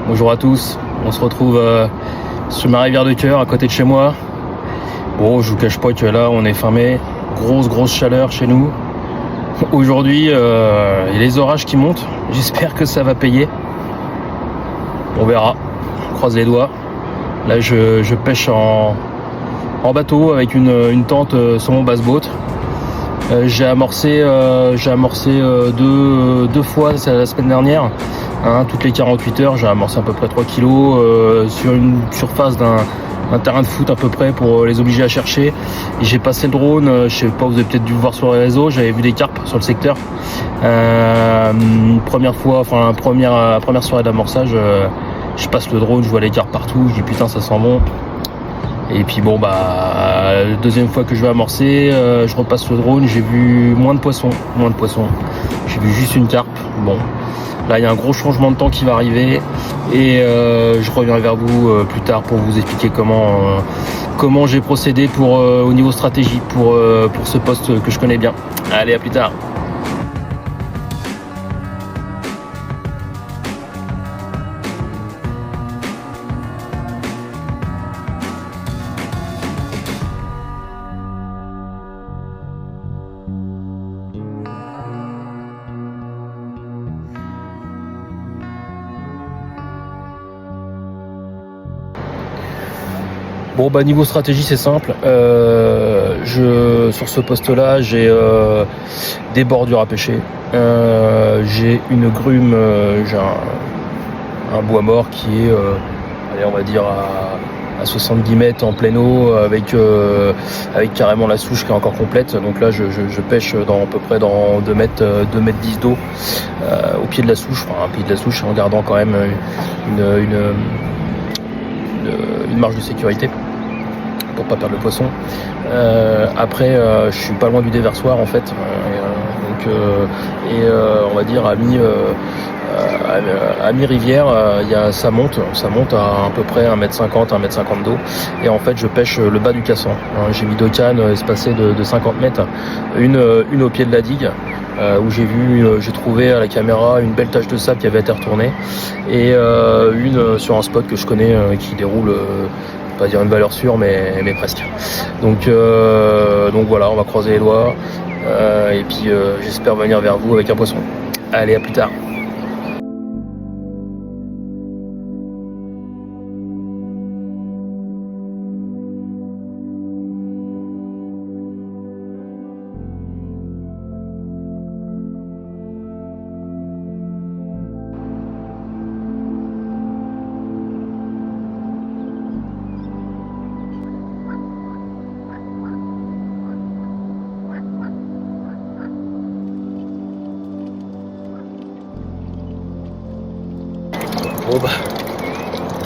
Bonjour à tous, on se retrouve sur ma rivière de cœur à côté de chez moi. Bon, je vous cache pas que là on est fin mai, grosse chaleur chez nous. Aujourd'hui, il y a les orages qui montent, j'espère que ça va payer. On verra, on croise les doigts. Là je pêche en bateau avec une tente sur mon basse-boat. J'ai amorcé deux fois la semaine dernière. Toutes les 48 heures, j'ai amorcé à peu près 3 kilos sur une surface d'un terrain de foot à peu près pour les obliger à chercher. Et j'ai passé le drone, je sais pas, vous avez peut-être dû le voir sur les réseaux, j'avais vu des carpes sur le secteur. Première soirée d'amorçage, je passe le drone, je vois les carpes partout, je dis putain ça sent bon. Et puis bon deuxième fois que je vais amorcer, je repasse le drone, j'ai vu moins de poissons. J'ai vu juste une carpe. Bon. Là, il y a un gros changement de temps qui va arriver et je reviens vers vous plus tard pour vous expliquer comment j'ai procédé au niveau stratégie pour ce poste que je connais bien. Allez, à plus tard. Bon niveau stratégie c'est simple, sur ce poste là j'ai des bordures à pêcher, j'ai une grume, j'ai un bois mort qui est on va dire à 70 mètres en pleine eau avec carrément la souche qui est encore complète. Donc là je pêche à peu près dans 2 mètres 10 d'eau au pied de la souche, en gardant quand même une marge de sécurité pour pas perdre le poisson. Après je suis pas loin du déversoir en fait, on va dire à mi-rivière, ça monte à peu près 1m50, 1m50 d'eau, et en fait je pêche le bas du cassant. J'ai mis 2 cannes espacées de 50 mètres, une au pied de la digue, où j'ai trouvé à la caméra une belle tache de sable qui avait été retournée, et une sur un spot que je connais qui déroule, pas dire une valeur sûre mais presque. Donc voilà, on va croiser les doigts, et puis j'espère venir vers vous avec un poisson. Allez, à plus tard.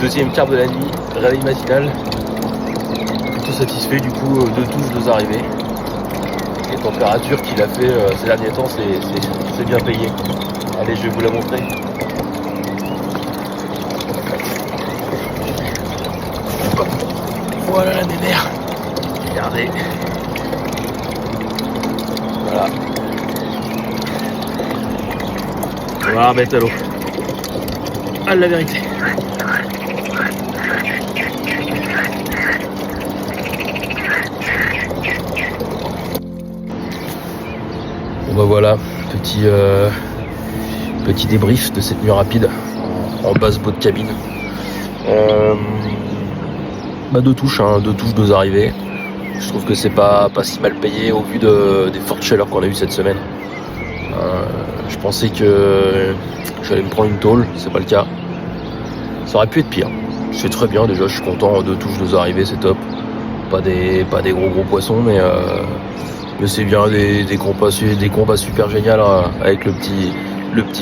Deuxième carpe de la nuit, réveil matinal, plutôt satisfait du coup, 2 touches, 2 arrivées. Les températures qu'il a fait ces derniers temps, c'est bien payé. Allez, je vais vous la montrer. Hop. Voilà la mémère. Regardez. Voilà. On va la remettre à l'eau. Ah, la vérité. Bon voilà, petit débrief de cette nuit rapide en basse boat cabine. 2 touches, 2 arrivées. Je trouve que c'est pas si mal payé au vu des fortes chaleurs qu'on a eues cette semaine. Je pensais que j'allais me prendre une tôle, c'est pas le cas. Ça aurait pu être pire. C'est très bien déjà, je suis content, 2 touches, 2 arrivées, c'est top. Pas des gros poissons, mais c'est bien, des compas super génial avec le petit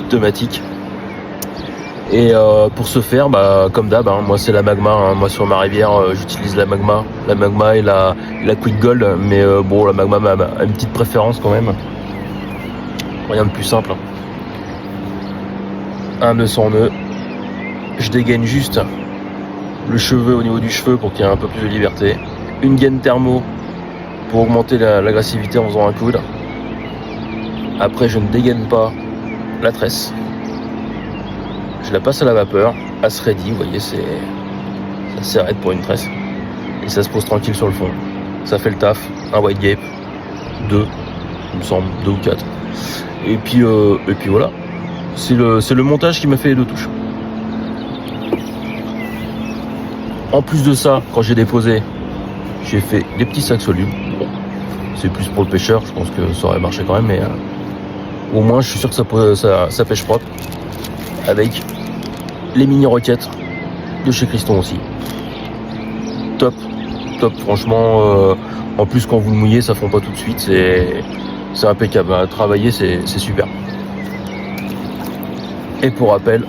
pneumatique. Et pour ce faire, comme d'hab, moi c'est la Magma, moi sur ma rivière j'utilise la Magma et la Quick Gold, mais la Magma a une petite préférence quand même. Rien de plus simple. Un nœud sans nœud, je dégaine juste le cheveu au niveau du cheveu pour qu'il y ait un peu plus de liberté. Une gaine thermo pour augmenter l'agressivité en faisant un coude. Après je ne dégaine pas la tresse, je la passe à la vapeur as ready, vous voyez, ça s'arrête pour une tresse. Et ça se pose tranquille sur le fond. Ça fait le taf. Un wide gape, 2, il me semble, 2 ou 4. Et puis voilà. C'est le montage qui m'a fait les 2 touches. En plus de ça, quand j'ai déposé, j'ai fait des petits sacs solubles. Bon, c'est plus pour le pêcheur, je pense que ça aurait marché quand même, mais au moins je suis sûr que ça pêche propre. Avec les mini roquettes de chez Criston aussi. Top, franchement. En plus, quand vous le mouillez, ça fond pas tout de suite. C'est impeccable. À travailler, c'est super. Et pour rappel,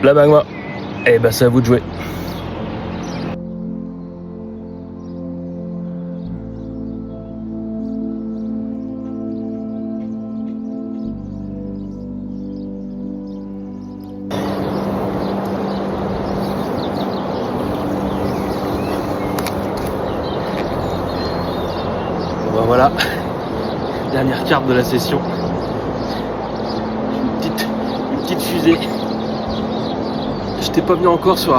la magma, c'est à vous de jouer. Voilà, dernière carte de la session. Une petite fusée. J'étais pas venu encore sur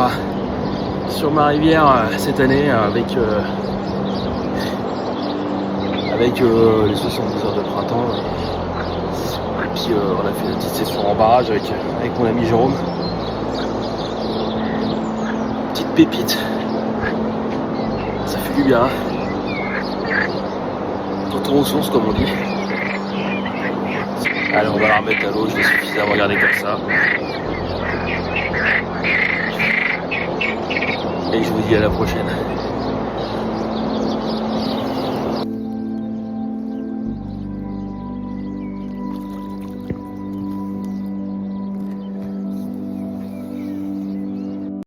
ma rivière cette année avec les 70 heures de printemps. Et puis on a fait une petite session en barrage avec mon ami Jérôme. Petite pépite. Ça fait du bien. Retour aux sources, comme on dit. Allez, on va la remettre à l'eau, je vais suffisamment regarder comme ça. Et je vous dis à la prochaine.